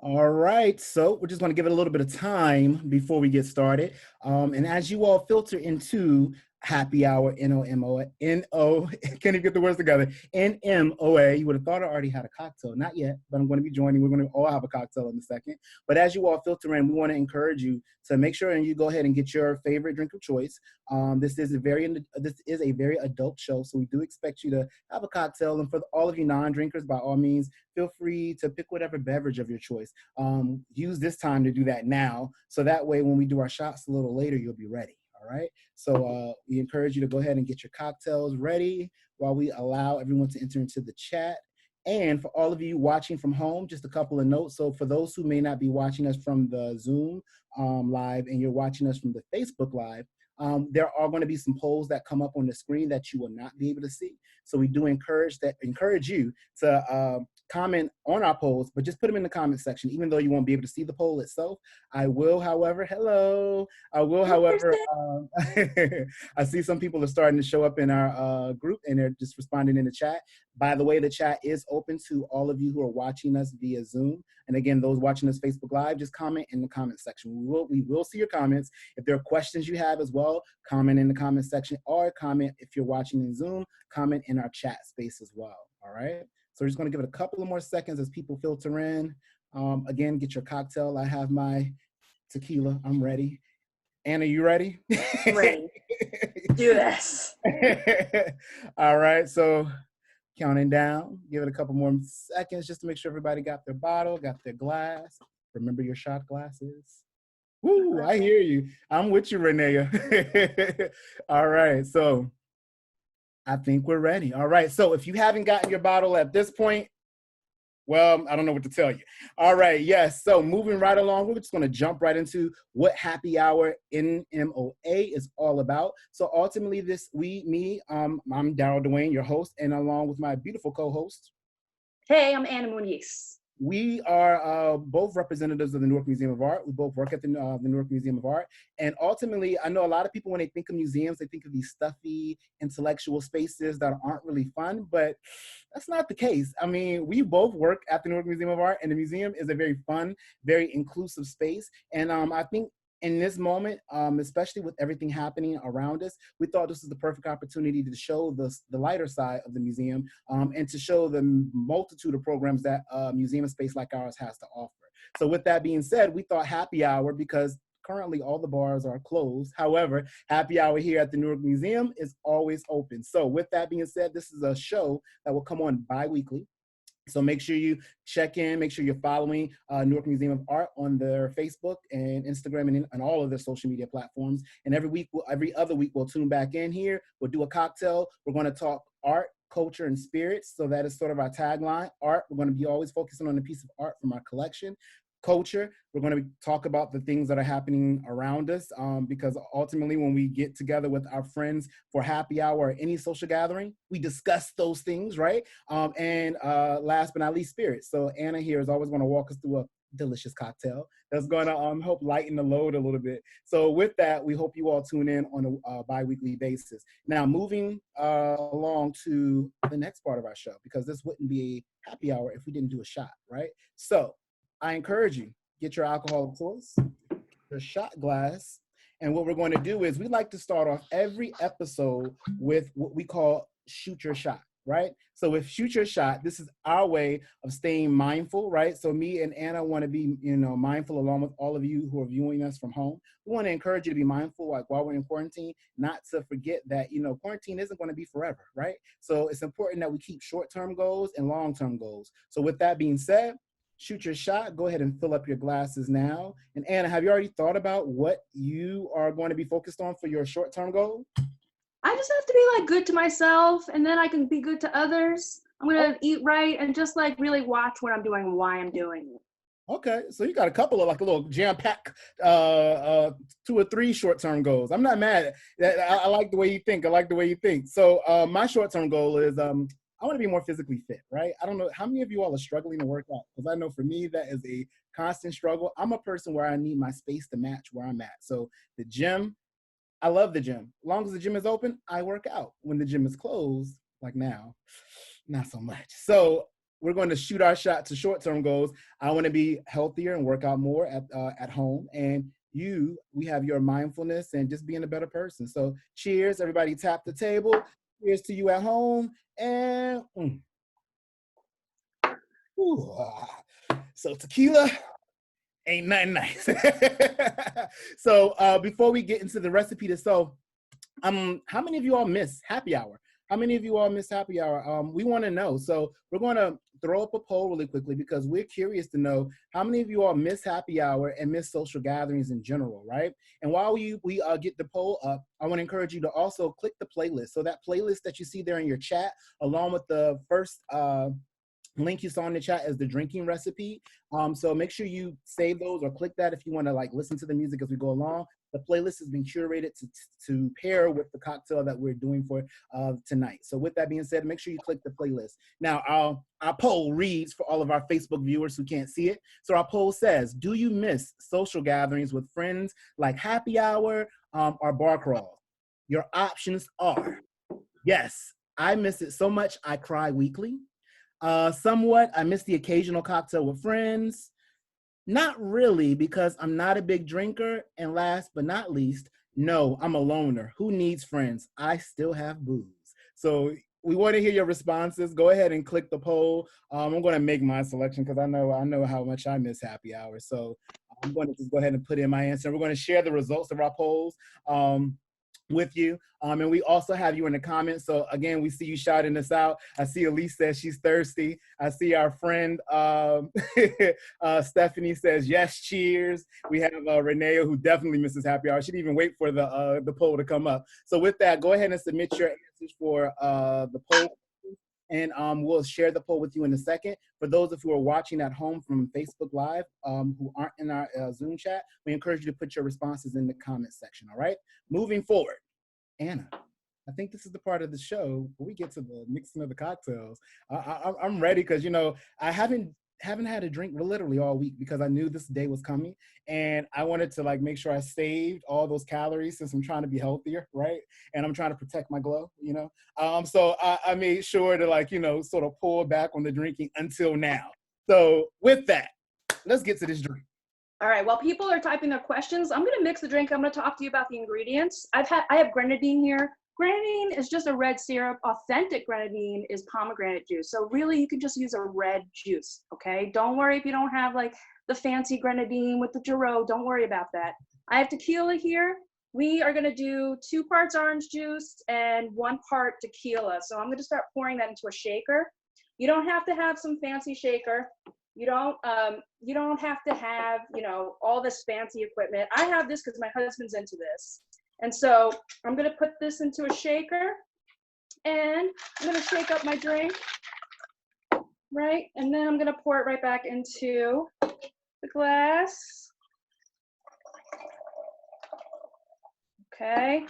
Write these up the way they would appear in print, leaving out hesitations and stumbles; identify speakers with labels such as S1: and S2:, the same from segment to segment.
S1: All right, so we're just going to give it a little bit of time before we get started. And as you all filter into happy hour, N-O, can't even get the words together, N-M-O-A, you would have thought I already had a cocktail. Not yet, but I'm going to be joining. We're going to all have a cocktail in a second. But as you all filter in, we want to encourage you to make sure and you go ahead and get your favorite drink of choice. This is a very adult show, so we do expect you to have a cocktail. And for all of you non-drinkers, by all means, feel free to pick whatever beverage of your choice. Use this time to do that now, so that way when we do our shots a little later, you'll be ready. All right. So we encourage you to go ahead and get your cocktails ready while we allow everyone to enter into the chat. And for all of you watching from home, just a couple of notes. So for those who may not be watching us from the Zoom live and you're watching us from the Facebook live, there are going to be some polls that come up on the screen that you will not be able to see. So we do encourage you to comment on our polls, but just put them in the comment section, even though you won't be able to see the poll itself. I will, however, I see some people are starting to show up in our group and they're just responding in the chat. By the way, the chat is open to all of you who are watching us via Zoom. And again, those watching us Facebook Live, just comment in the comment section. We will see your comments. If there are questions you have as well, comment in the comment section, or comment if you're watching in Zoom, comment in our chat space as well. All right. So we're just going to give it a couple of more seconds as people filter in. Again, get your cocktail. I have my tequila. I'm ready. Anna, you ready?
S2: I'm ready. Do this.
S1: All right. So counting down. Give it a couple more seconds just to make sure everybody got their bottle, got their glass. Remember your shot glasses. Woo, I hear you. I'm with you, Renea. All right. So I think we're ready. All right. So if you haven't gotten your bottle at this point, well, I don't know what to tell you. All right. Yes. So moving right along, we're just going to jump right into what happy hour NMOA is all about. So ultimately I'm Darryl, Dwayne, your host, and along with my beautiful co-host.
S2: Hey, I'm Anna Muñiz.
S1: We are both representatives of the Newark Museum of Art. We both work at the Newark Museum of Art. And ultimately, I know a lot of people, when they think of museums, they think of these stuffy, intellectual spaces that aren't really fun, but that's not the case. I mean, we both work at the Newark Museum of Art, and the museum is a very fun, very inclusive space. And I think in this moment, especially with everything happening around us, we thought this was the perfect opportunity to show the lighter side of the museum and to show the multitude of programs that a museum space like ours has to offer. So with that being said, we thought happy hour, because currently all the bars are closed. However, happy hour here at the Newark Museum is always open. So with that being said, this is a show that will come on bi-weekly. So make sure you check in, make sure you're following Newark Museum of Art on their Facebook and Instagram and all of their social media platforms. And every other week, we'll tune back in here. We'll do a cocktail. We're going to talk art, culture, and spirits. So that is sort of our tagline. Art, we're going to be always focusing on a piece of art from our collection. Culture, we're going to talk about the things that are happening around us, because ultimately when we get together with our friends for happy hour or any social gathering, we discuss those things, right? And last but not least, spirits. So Anna here is always going to walk us through a delicious cocktail that's going to help lighten the load a little bit. So with that, we hope you all tune in on a bi-weekly basis. Now, moving along to the next part of our show, because this wouldn't be a happy hour if we didn't do a shot, right? So I encourage you, get your alcohol of choice, your shot glass, and what we're going to do is we like to start off every episode with what we call shoot your shot, right? So with shoot your shot, this is our way of staying mindful, right? So me and Anna want to be, mindful along with all of you who are viewing us from home. We want to encourage you to be mindful, like while we're in quarantine, not to forget that, quarantine isn't going to be forever, right? So it's important that we keep short-term goals and long-term goals. So with that being said, shoot your shot. Go ahead and fill up your glasses now. And Anna, have you already thought about what you are going to be focused on for your short-term goal?
S2: I just have to be good to myself, and then I can be good to others. I'm going to eat right and just really watch what I'm doing and why I'm doing it.
S1: Okay, so you got a couple of a little jam-packed 2 or 3 short-term goals. I'm not mad. I like the way you think. So my short-term goal is I want to be more physically fit, right? I don't know how many of you all are struggling to work out, because I know for me that is a constant struggle. I'm a person where I need my space to match where I'm at. So the gym, I love the gym. As long as the gym is open, I work out. When the gym is closed, like now, not so much. So we're going to shoot our shot to short-term goals. I want to be healthier and work out more at home. And we have your mindfulness and just being a better person. So cheers, everybody tap the table. Cheers to you at home. And so tequila ain't nothing nice. So before we get into the recipe itself, how many of you all miss happy hour? How many of you all miss happy hour? We want to know. So we're going to throw up a poll really quickly because we're curious to know how many of you all miss happy hour and miss social gatherings in general, right? And while we get the poll up, I want to encourage you to also click the playlist. So that playlist that you see there in your chat, along with the first link you saw in the chat is the drinking recipe. So make sure you save those or click that if you want to like listen to the music as we go along. The playlist has been curated to pair with the cocktail that we're doing for tonight. So with that being said, make sure you click the playlist. Now, our poll reads for all of our Facebook viewers who can't see it. So our poll says, do you miss social gatherings with friends like happy hour or bar crawls? Your options are, yes, I miss it so much I cry weekly. Somewhat, I miss the occasional cocktail with friends. Not really, because I'm not a big drinker. And last but not least, no, I'm a loner. Who needs friends? I still have booze. So we want to hear your responses. Go ahead and click the poll. I'm going to make my selection because I know how much I miss happy hour. So I'm going to just go ahead and put in my answer. We're going to share the results of our polls with you. And we also have you in the comments. So again, we see you shouting us out. I see Elise says she's thirsty. I see our friend Stephanie says, yes, cheers. We have Renee who definitely misses happy hour. She didn't even wait for the poll to come up. So with that, go ahead and submit your answers for the poll. And we'll share the poll with you in a second. For those of you who are watching at home from Facebook Live who aren't in our Zoom chat, we encourage you to put your responses in the comment section, all right? Moving forward, Anna, I think this is the part of the show where we get to the mixing of the cocktails. I'm ready because, you know, I haven't had a drink literally all week because I knew this day was coming and I wanted to like make sure I saved all those calories since I'm trying to be healthier, right? And I'm trying to protect my glow, you know? So I made sure to like, you know, sort of pull back on the drinking until now. So with that, let's get to this drink.
S2: All right, while people are typing their questions, I'm gonna mix the drink. I'm gonna talk to you about the ingredients. I have grenadine here. Grenadine is just a red syrup. Authentic grenadine is pomegranate juice. So really you can just use a red juice, okay? Don't worry if you don't have like the fancy grenadine with the Giro, don't worry about that. I have tequila here. We are gonna do 2 parts orange juice and 1 part tequila. So I'm gonna start pouring that into a shaker. You don't have to have some fancy shaker. You don't have to have, you know, all this fancy equipment. I have this because my husband's into this. And so I'm gonna put this into a shaker and I'm gonna shake up my drink, right? And then I'm gonna pour it right back into the glass. Okay,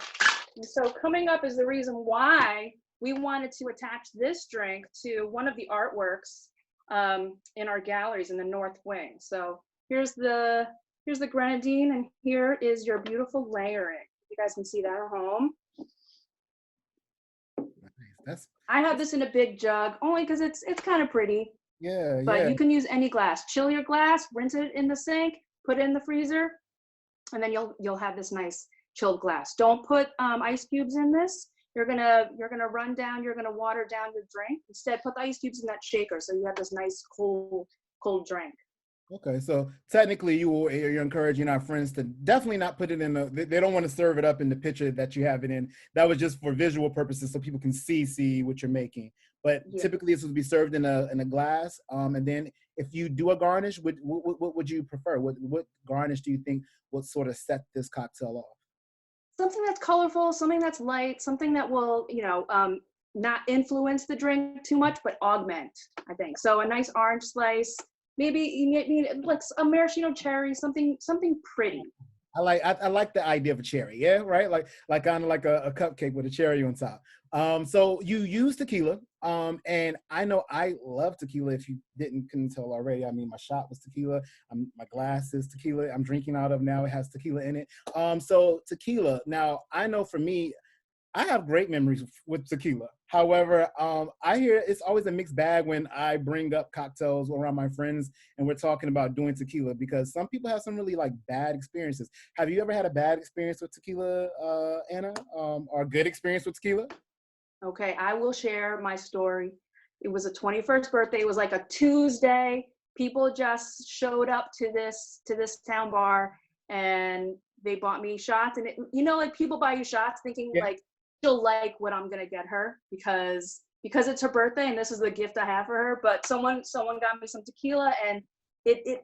S2: and so coming up is the reason why we wanted to attach this drink to one of the artworks in our galleries in the North Wing. So here's the grenadine and here is your beautiful layering. You guys can see that at home.
S1: Nice.
S2: I have this in a big jug only because it's kind of pretty.
S1: Yeah,
S2: but you can use any glass. Chill your glass, rinse it in the sink, put it in the freezer, and then you'll have this nice chilled glass. Don't put ice cubes in this. You're gonna water down your drink. Instead, put the ice cubes in that shaker so you have this nice cold drink.
S1: Okay, so technically you're encouraging our friends to definitely not put it in they don't want to serve it up in the pitcher that you have it in. That was just for visual purposes so people can see what you're making. But typically this would be served in a glass. And then if you do a garnish, what would you prefer? What garnish do you think will sort of set this cocktail off?
S2: Something that's colorful, something that's light, something that will, not influence the drink too much, but augment, I think. So a nice orange slice, maybe you need like a maraschino cherry, something pretty.
S1: I like the idea of a cherry, yeah, right? Like kind of like a cupcake with a cherry on top. So you use tequila, and I know I love tequila. If you couldn't tell already, I mean my shot was tequila. My glass is tequila. I'm drinking out of now. It has tequila in it. So tequila. Now I know for me, I have great memories with tequila. However, I hear it's always a mixed bag when I bring up cocktails around my friends and we're talking about doing tequila, because some people have some really like bad experiences. Have you ever had a bad experience with tequila, Anna, or a good experience with tequila?
S2: Okay, I will share my story. It was a 21st birthday. It was like a Tuesday. People just showed up to this town bar and they bought me shots. And like people buy you shots thinking
S1: Yeah.
S2: like she'll like what I'm gonna get her because it's her birthday and this is the gift I have for her. But someone got me some tequila and it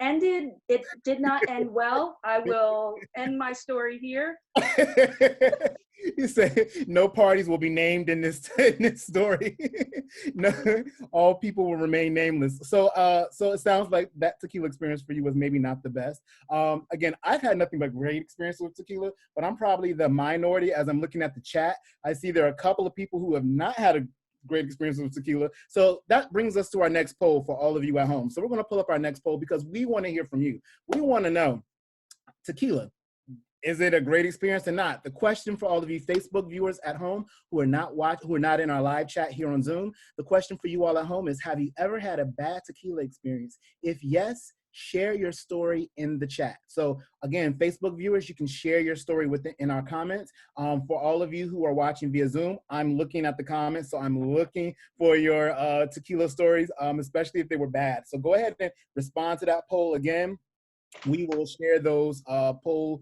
S2: did not end well. I will end my story here.
S1: You say no parties will be named in this story. No, all people will remain nameless. So it sounds like that tequila experience for you was maybe not the best. Again, I've had nothing but great experience with tequila, but I'm probably the minority. As I'm looking at the chat, I see there are a couple of people who have not had a great experience with tequila. So that brings us to our next poll for all of you at home. So we're going to pull up our next poll because we want to hear from you. We want to know, tequila, is it a great experience or not? The question for all of you Facebook viewers at home who are not in our live chat here on Zoom, the question for you all at home is, have you ever had a bad tequila experience? If yes, share your story in the chat. So again, Facebook viewers, you can share your story in our comments. For all of you who are watching via Zoom, I'm looking at the comments, so I'm looking for your tequila stories, especially if they were bad. So go ahead and respond to that poll again. We will share those poll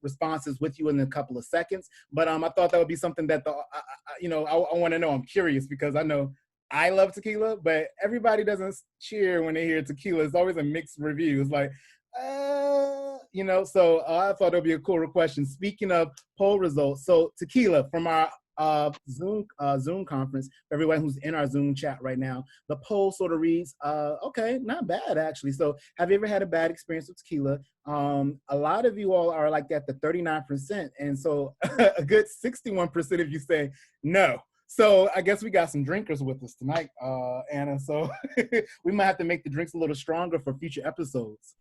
S1: responses with you in a couple of seconds. But I thought that would be something that I want to know. I'm curious because I know I love tequila, but everybody doesn't cheer when they hear tequila. It's always a mixed review. It's like, so I thought it would be a cool question. Speaking of poll results, so tequila from our Zoom conference, for everyone who's in our Zoom chat right now, the poll sort of reads, okay, not bad actually. So have you ever had a bad experience with tequila? A lot of you all are like at the 39%, and so a good 61% of you say no. So I guess we got some drinkers with us tonight, Anna. So we might have to make the drinks a little stronger for future episodes.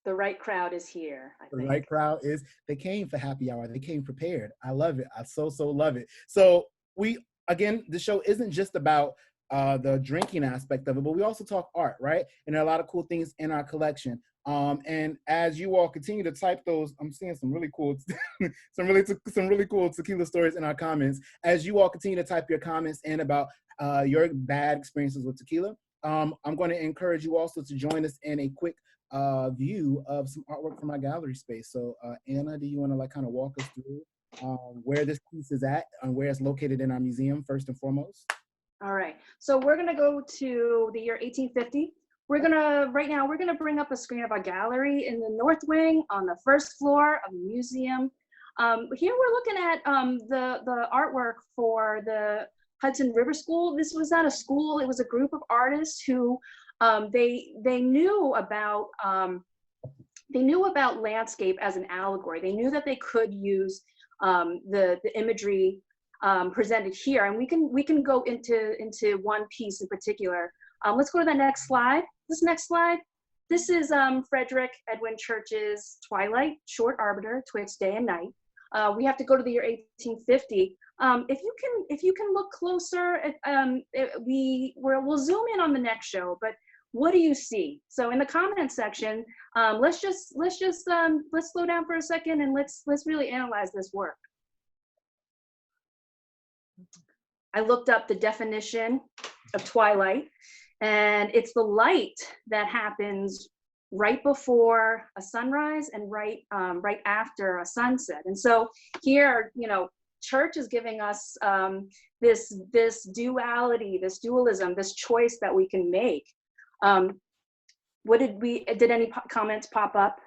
S2: The right crowd is here, I think.
S1: The right crowd is, they came for happy hour. They came prepared. I love it. I so love it. So again, the show isn't just about the drinking aspect of it, but we also talk art, right? And there are a lot of cool things in our collection. And as you all continue to type those, I'm seeing some really cool, some really cool tequila stories in our comments. As you all continue to type your comments in about your bad experiences with tequila, I'm going to encourage you also to join us in a quick view of some artwork from my gallery space. So Anna, do you want to like kind of walk us through where this piece is at and where it's located in our museum first and foremost?
S2: All right, so we're gonna go to the year 1850. Right now we're gonna bring up a screen of our gallery in the north wing on the first floor of the museum. Here we're looking at the artwork for the Hudson River School. This was not a school, it was a group of artists who they knew about landscape as an allegory. They knew that they could use the imagery presented here, and we can go into one piece in particular. Let's go to the next slide. This next slide. This is Frederic Edwin Church's Twilight, short Arbiter, Twixt, day and night. We have to go to the year 1850. If you can look closer, we'll zoom in on the next show. But what do you see? So in the comment section, let's slow down for a second and let's really analyze this work. I looked up the definition of twilight, and it's the light that happens right before a sunrise and right after a sunset. And so here, Church is giving us this duality, this dualism, this choice that we can make. Did any comments pop up?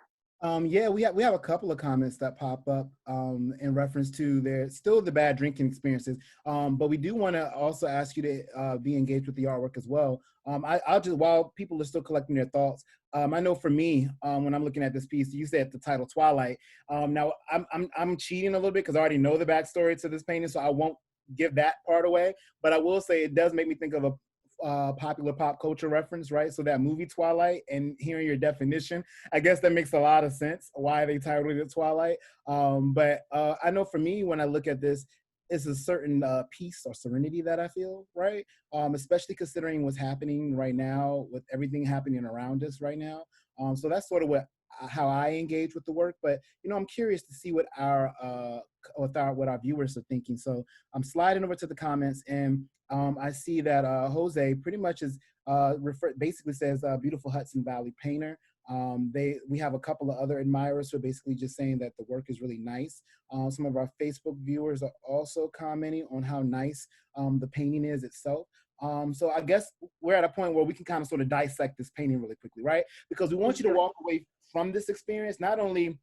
S1: Yeah, we have a couple of comments that pop up in reference to the bad drinking experiences. But we do want to also ask you to be engaged with the artwork as well. I'll just, while people are still collecting their thoughts, I know for me, when I'm looking at this piece, you said the title Twilight. Now I'm cheating a little bit because I already know the backstory to this painting, so I won't give that part away. But I will say it does make me think of popular pop culture reference, right? So that movie Twilight, and hearing your definition, I guess that makes a lot of sense why they titled it Twilight. But I know for me, when I look at this, it's a certain peace or serenity that I feel, right? Especially considering what's happening right now with everything happening around us right now. So that's sort of how I engage with the work. But I'm curious to see what our viewers are thinking. So I'm sliding over to the comments, and I see that Jose pretty much is basically says beautiful Hudson Valley painter. We have a couple of other admirers who are basically just saying that the work is really nice. Some of our Facebook viewers are also commenting on how nice the painting is itself. So I guess we're at a point where we can kind of sort of dissect this painting really quickly, right? Because we want you to walk away from this experience not only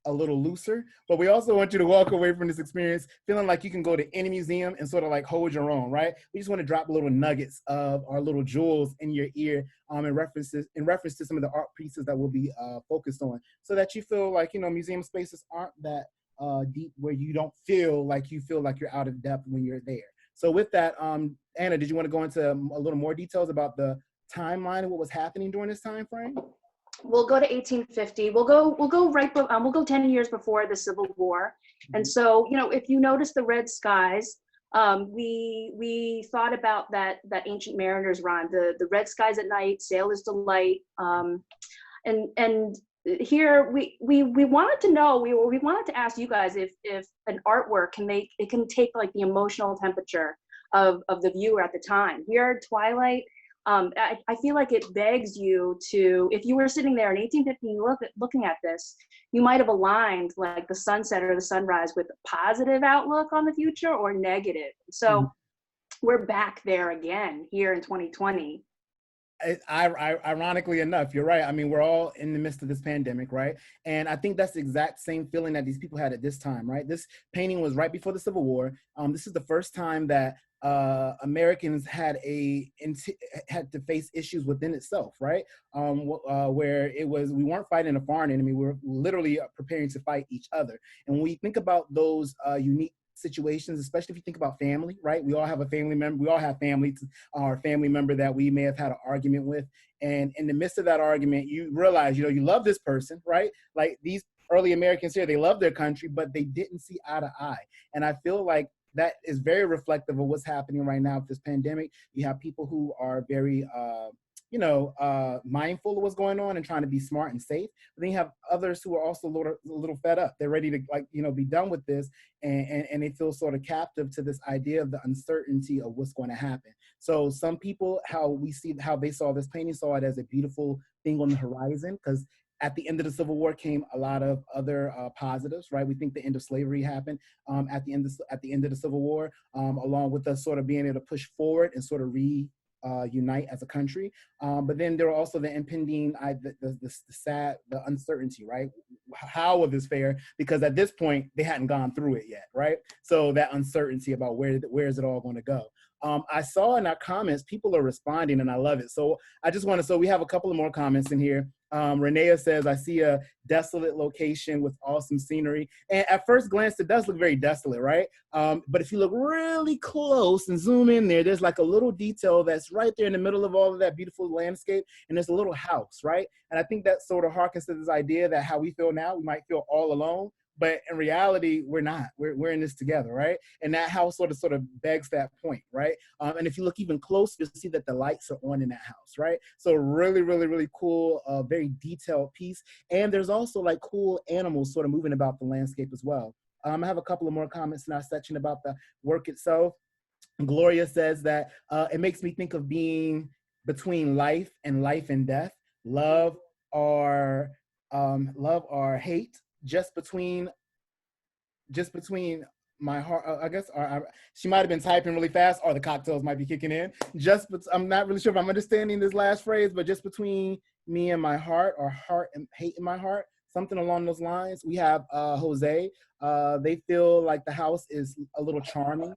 S1: a little looser, but we also want you to walk away from this experience feeling like you can go to any museum and sort of like hold your own, right? We just want to drop little nuggets of our little jewels in your ear in reference to some of the art pieces that we'll be focused on, so that you feel like, museum spaces aren't that deep where you don't feel like you're out of depth when you're there. So with that, Anna, did you want to go into a little more details about the timeline of what was happening during this time frame?
S2: We'll go to 1850. We'll go 10 years before the Civil War. And so, if you notice the red skies, we thought about that ancient mariner's rhyme, the red skies at night, sailor's delight. And here we wanted to know, we wanted to ask you guys if an artwork can take like the emotional temperature of the viewer at the time. Here at Twilight, I feel like it begs you to, if you were sitting there in 1850 looking at this, you might have aligned like the sunset or the sunrise with a positive outlook on the future or negative. So we're back there again here in 2020.
S1: Ironically enough, you're right. I mean, we're all in the midst of this pandemic, right? And I think that's the exact same feeling that these people had at this time, right? This painting was right before the Civil War. This is the first time that Americans had to face issues within itself, right? Where we weren't fighting a foreign enemy, we were literally preparing to fight each other. And when we think about those unique situations, especially if you think about family, right? We all have a family member. We all have our family member that we may have had an argument with. And in the midst of that argument, you realize, you love this person, right? Like these early Americans here, they love their country, but they didn't see eye to eye. And I feel like that is very reflective of what's happening right now with this pandemic. You have people who are very, mindful of what's going on and trying to be smart and safe. But then you have others who are also a little fed up. They're ready to, be done with this, and they feel sort of captive to this idea of the uncertainty of what's going to happen. So some people, how they saw this painting, saw it as a beautiful thing on the horizon, because at the end of the Civil War came a lot of other positives, right? We think the end of slavery happened at the end of the Civil War, along with us sort of being able to push forward and sort of unite as a country. But then there were also the impending, the uncertainty, right? How will this fare? Because at this point, they hadn't gone through it yet, right? So that uncertainty about where is it all going to go? I saw in our comments, people are responding, and I love it. So we have a couple of more comments in here. Renea says, I see a desolate location with awesome scenery. And at first glance, it does look very desolate, right? But if you look really close and zoom in there, there's like a little detail that's right there in the middle of all of that beautiful landscape. And there's a little house, right? And I think that sort of harkens to this idea that how we feel now, we might feel all alone. But in reality, we're not. We're in this together, right? And that house sort of begs that point, right? And if you look even closer, you'll see that the lights are on in that house, right? So really, really, really cool, very detailed piece. And there's also like cool animals sort of moving about the landscape as well. I have a couple of more comments in our section about the work itself. Gloria says that it makes me think of being between life and death, love or hate. Just between my heart, I guess, or she might have been typing really fast, or the cocktails might be kicking in. I'm not really sure if I'm understanding this last phrase, but just between me and my heart, or heart and hate in my heart, something along those lines. We have Jose. They feel like the house is a little charming.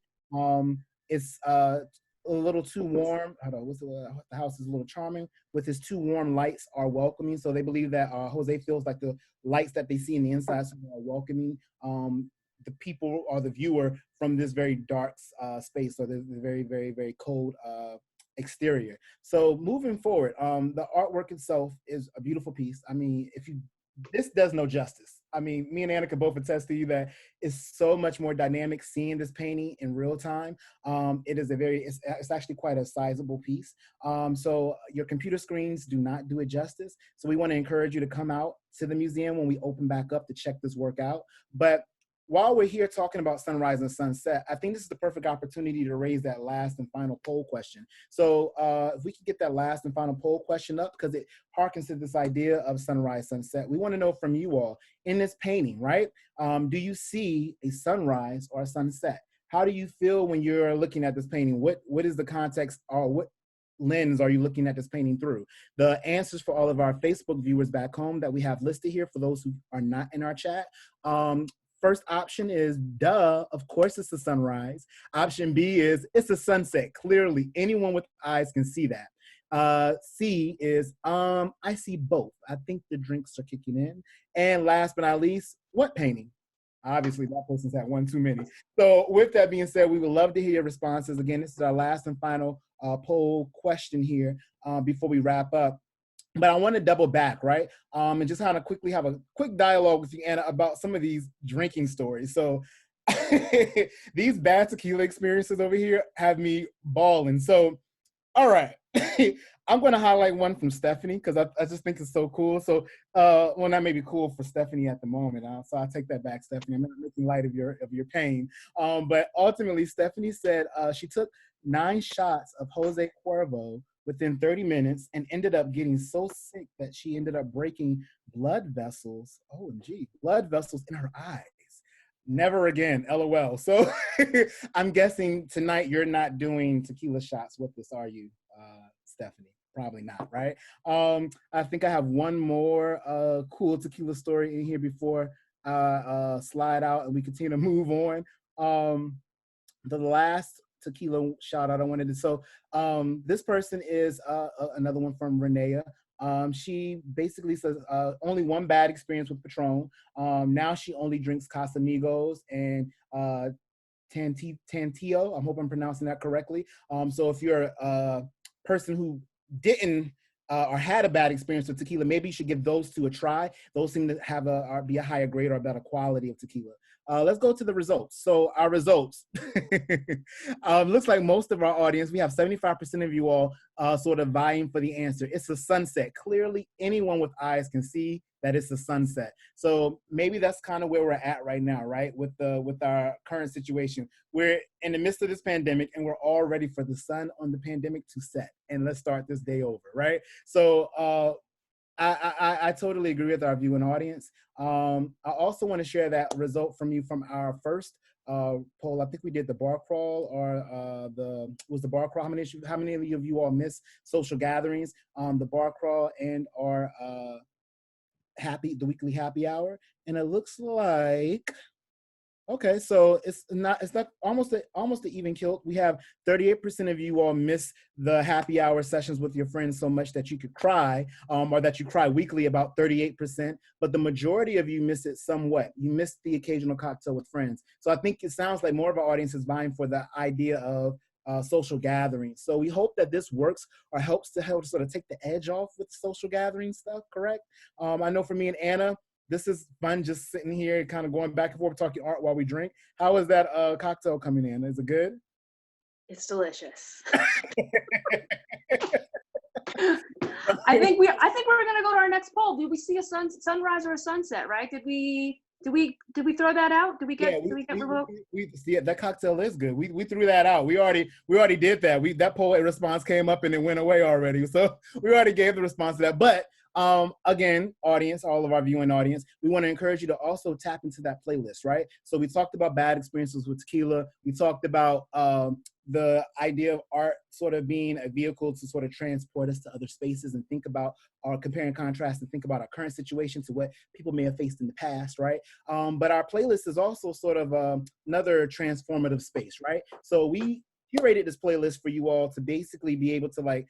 S1: It's a little too warm. The house is a little charming with his too warm lights are welcoming. So they believe that Jose feels like the lights that they see in the inside are welcoming the people or the viewer from this very dark space, or the very, very, very cold exterior. So moving forward, the artwork itself is a beautiful piece. I mean, this does no justice. I mean, me and Anna can both attest to you that it's so much more dynamic seeing this painting in real time. It is it's actually quite a sizable piece. So your computer screens do not do it justice. So we want to encourage you to come out to the museum when we open back up to check this work out. But while we're here talking about sunrise and sunset, I think this is the perfect opportunity to raise that last and final poll question. So if we could get that last and final poll question up, because it harkens to this idea of sunrise, sunset. We want to know from you all, in this painting, right? Do you see a sunrise or a sunset? How do you feel when you're looking at this painting? What is the context, or what lens are you looking at this painting through? The answers for all of our Facebook viewers back home that we have listed here, for those who are not in our chat. First option is, duh, of course it's a sunrise. Option B is, it's a sunset. Clearly, anyone with eyes can see that. C is, I see both. I think the drinks are kicking in. And last but not least, what painting? Obviously, that person's had one too many. So with that being said, we would love to hear your responses. Again, this is our last and final poll question here before we wrap up. But I want to double back, right? And just kind of quickly have a quick dialogue with you, Anna, about some of these drinking stories. So these bad tequila experiences over here have me balling. So, all right. I'm going to highlight one from Stephanie, because I just think it's so cool. So, well, that may be cool for Stephanie at the moment. So I'll take that back, Stephanie. I'm not making light of your pain. But ultimately, Stephanie said she took 9 shots of Jose Cuervo within 30 minutes and ended up getting so sick that she ended up breaking blood vessels. OMG, blood vessels in her eyes. Never again, LOL. So I'm guessing tonight you're not doing tequila shots with us, are you, Stephanie? Probably not, right? I think I have one more cool tequila story in here before slide out and we continue to move on. The last tequila shout out I wanted to, so this person is another one from Renea. She basically says only one bad experience with Patron. Now she only drinks Casamigos and Tantillo. I hope I'm pronouncing that correctly. So if you're a person who didn't or had a bad experience with tequila, maybe you should give those two a try. Those seem to have be a higher grade or a better quality of tequila. Let's go to the results. So our results, looks like most of our audience, we have 75% of you all sort of vying for the answer. It's a sunset. Clearly, anyone with eyes can see that it's a sunset. So maybe that's kind of where we're at right now, right? With our current situation. We're in the midst of this pandemic and we're all ready for the sun on the pandemic to set. And let's start this day over, right? So I totally agree with our viewing audience. I also want to share that result from you from our first poll. I think we did the bar crawl, or the bar crawl. How many of you all miss social gatherings? The bar crawl and our the weekly happy hour, and it looks like. Okay, so it's not almost an even kill. We have 38% of you all miss the happy hour sessions with your friends so much that you could cry, or that you cry weekly, about 38%. But the majority of you miss it somewhat. You miss the occasional cocktail with friends. So I think it sounds like more of our audience is vying for the idea of social gatherings. So we hope that this works or helps to sort of take the edge off with social gathering stuff, correct? I know for me and Anna, this is fun just sitting here kind of going back and forth talking art while we drink. How is that cocktail coming in? Is it good?
S2: It's delicious. I think we're gonna go to our next poll. Did we see a sunrise or a sunset, right? Did we throw that out? Did we get revoked?
S1: Yeah, that cocktail is good. We threw that out. We already did that. That poll response came up and it went away already. So we already gave the response to that. But again, audience, all of our viewing audience, we want to encourage you to also tap into that playlist, right? So we talked about bad experiences with tequila. We talked about the idea of art sort of being a vehicle to sort of transport us to other spaces and think about or compare and contrast and think about our current situation to what people may have faced in the past, right? But our playlist is also sort of another transformative space, right? So we curated this playlist for you all to basically be able to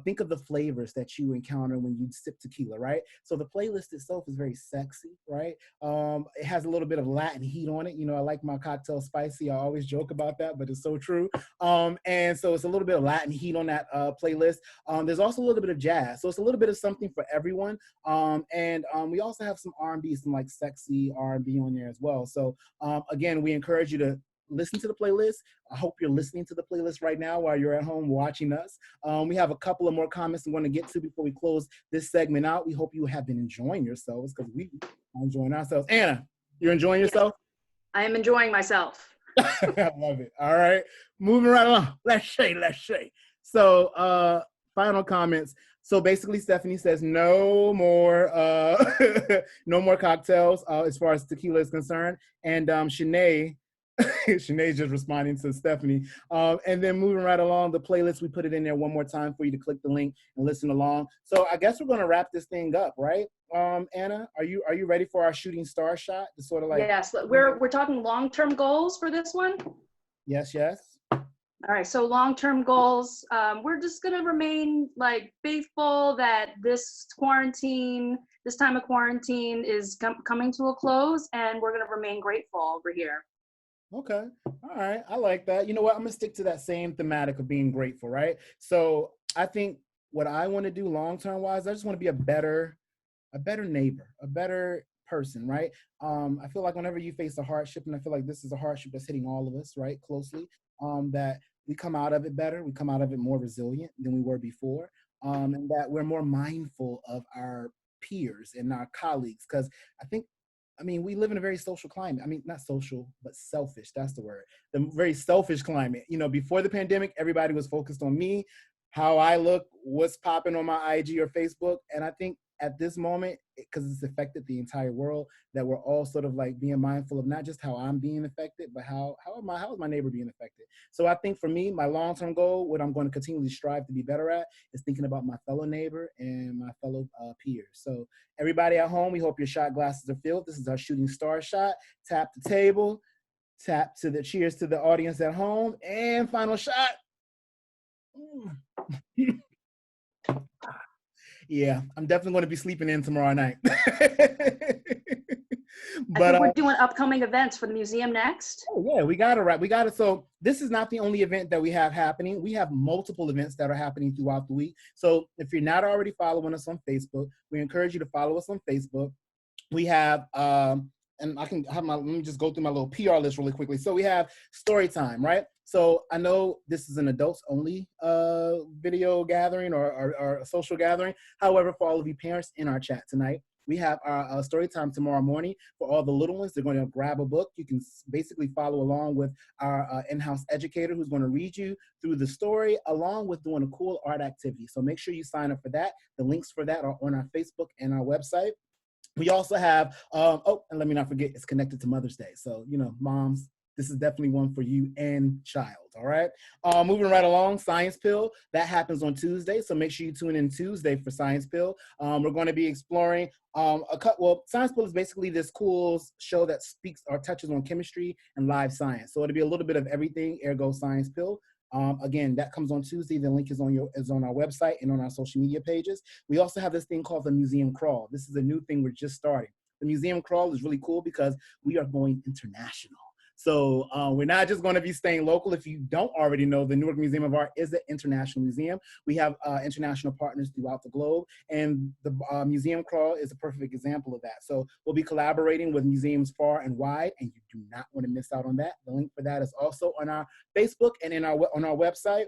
S1: think of the flavors that you encounter when you sip tequila, right? So the playlist itself is very sexy, right? It has a little bit of Latin heat on it. You know, I like my cocktail spicy. I always joke about that, but it's so true. And so it's a little bit of Latin heat on that playlist. There's also a little bit of jazz. So it's a little bit of something for everyone. And we also have some R&B, some like sexy R&B on there as well. So again, we encourage you to listen to the playlist. I hope you're listening to the playlist right now while you're at home watching us. We have a couple of more comments I'm going to get to before we close this segment out. We hope you have been enjoying yourselves because we are enjoying ourselves. Anna, you're enjoying yourself?
S2: I am enjoying myself.
S1: I love it. All right. Moving right along. Let's say. So final comments. So basically, Stephanie says no more no more cocktails as far as tequila is concerned. And Shanae, Shanae's just responding to Stephanie. And then moving right along the playlist, we put it in there one more time for you to click the link and listen along. So I guess we're going to wrap this thing up, right? Anna, are you ready for our shooting star shot? To sort of like,
S2: yes, we're talking long-term goals for this one.
S1: Yes.
S2: All right, so long-term goals. We're just gonna remain like faithful that this time of quarantine is coming to a close, and we're gonna remain grateful over here.
S1: Okay. All right. I like that. You know what? I'm going to stick to that same thematic of being grateful, right? So I think what I want to do long-term wise, I just want to be a better neighbor, a better person, right? I feel like whenever you face a hardship, and I feel like this is a hardship that's hitting all of us, right, closely, that we come out of it better. We come out of it more resilient than we were before, and that we're more mindful of our peers and our colleagues. Because we live in a very social climate. I mean, not social, but selfish. That's the word. The very selfish climate. You know, before the pandemic, everybody was focused on me, how I look, what's popping on my IG or Facebook. And I think at this moment, because it's affected the entire world, that we're all sort of like being mindful of not just how I'm being affected, but how is my neighbor being affected. So I think for me, my long-term goal, what I'm going to continually strive to be better at, is thinking about my fellow neighbor and my fellow peers. So everybody at home, we hope your shot glasses are filled. This is our shooting star shot. Tap the table, tap to the cheers to the audience at home, and final shot. Yeah, I'm definitely going to be sleeping in tomorrow night.
S2: But I think we're doing upcoming events for the museum next.
S1: Oh yeah, we got it. So this is not the only event that we have happening. We have multiple events that are happening throughout the week. So if you're not already following us on Facebook, we encourage you to follow us on Facebook. We have, and I can have let me just go through my little PR list really quickly. So we have story time, right? So I know this is an adults only video gathering or social gathering. However, for all of you parents in our chat tonight, we have our story time tomorrow morning. For all the little ones, they're going to grab a book. You can basically follow along with our in-house educator who's going to read you through the story, along with doing a cool art activity. So make sure you sign up for that. The links for that are on our Facebook and our website. We also have, and let me not forget, it's connected to Mother's Day. So, you know, moms, this is definitely one for you and child, all right? Moving right along, Science Pill, that happens on Tuesday, so make sure you tune in Tuesday for Science Pill. We're going to be exploring Science Pill is basically this cool show that speaks or touches on chemistry and live science. So it'll be a little bit of everything, ergo Science Pill. Again, that comes on Tuesday. The link is on our website and on our social media pages. We also have this thing called the Museum Crawl. This is a new thing we're just starting. The Museum Crawl is really cool because we are going international. So we're not just going to be staying local. If you don't already know, the Newark Museum of Art is an international museum. We have international partners throughout the globe, and the Museum Crawl is a perfect example of that. So we'll be collaborating with museums far and wide, and you do not want to miss out on that. The link for that is also on our Facebook and on our website.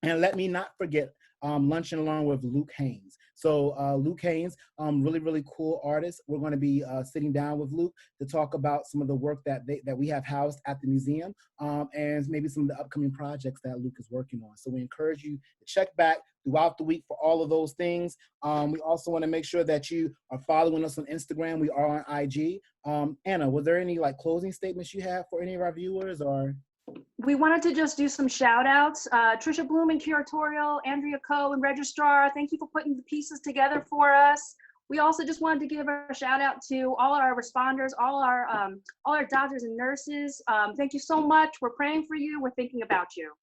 S1: And let me not forget, lunching along with Luke Haynes. So Luke Haynes, really, really cool artist. We're going to be sitting down with Luke to talk about some of the work that we have housed at the museum, and maybe some of the upcoming projects that Luke is working on. So we encourage you to check back throughout the week for all of those things. We also want to make sure that you are following us on Instagram. We are on IG. Anna, was there any closing statements you have for any of our viewers, or?
S2: We wanted to just do some shout outs. Trisha Bloom in curatorial, Andrea Coe in registrar, thank you for putting the pieces together for us. We also just wanted to give a shout out to all our responders, all our doctors and nurses. Thank you so much. We're praying for you. We're thinking about you.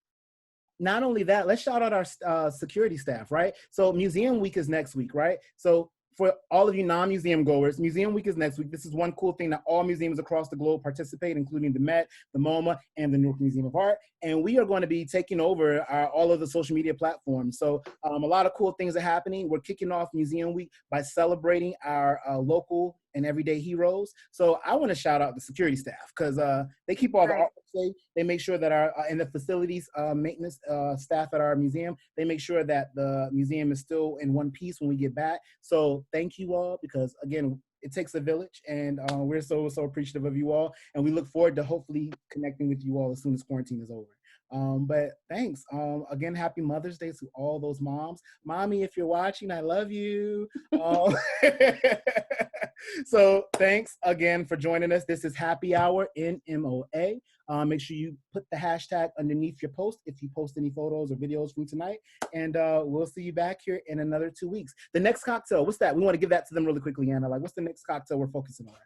S1: not only that, let's shout out our security staff, right? So Museum Week is next week, right? So for all of you non-museum goers, Museum Week is next week. This is one cool thing that all museums across the globe participate, including the Met, the MoMA, and the Newark Museum of Art. And we are going to be taking over all of the social media platforms. So a lot of cool things are happening. We're kicking off Museum Week by celebrating our local and everyday heroes. So I want to shout out the security staff because they keep all the art safe. They make sure that our and the facilities maintenance staff at our museum, they make sure that the museum is still in one piece when we get back. So thank you all, because again, it takes a village, and we're so appreciative of you all, and we look forward to hopefully connecting with you all as soon as quarantine is over. But thanks. Again, happy Mother's Day to all those moms. Mommy, if you're watching, I love you. So thanks again for joining us. This is Happy Hour in MOA. Make sure you put the hashtag underneath your post if you post any photos or videos from tonight. And we'll see you back here in another 2 weeks. The next cocktail, what's that? We want to give that to them really quickly, Anna. Like, what's the next cocktail we're focusing on?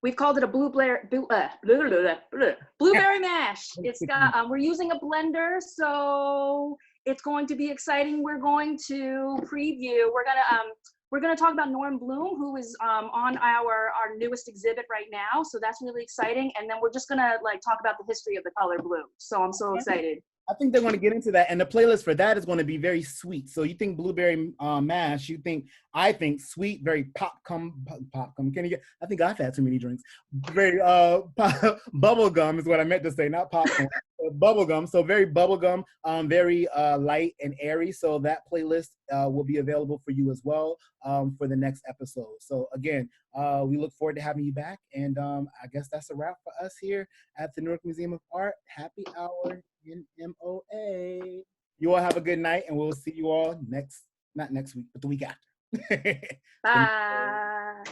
S2: We've called it a blueberry mash. It's got, we're using a blender, so it's going to be exciting. We're going to preview. We're gonna talk about Norm Bloom, who is on our newest exhibit right now. So that's really exciting. And then we're just gonna like talk about the history of the color blue. So I'm so excited.
S1: I think they're going to get into that, and the playlist for that is going to be very sweet. So you think blueberry mash, I think sweet, very popcorn. I think I've had too many drinks. Very bubble gum is what I meant to say, not popcorn. Bubble gum, so very bubble gum, very light and airy. So that playlist will be available for you as well for the next episode. So again, we look forward to having you back, and I guess that's a wrap for us here at the Newark Museum of Art. Happy Hour in MOA. You all have a good night, and we'll see you all not next week, but the week after.
S2: Bye.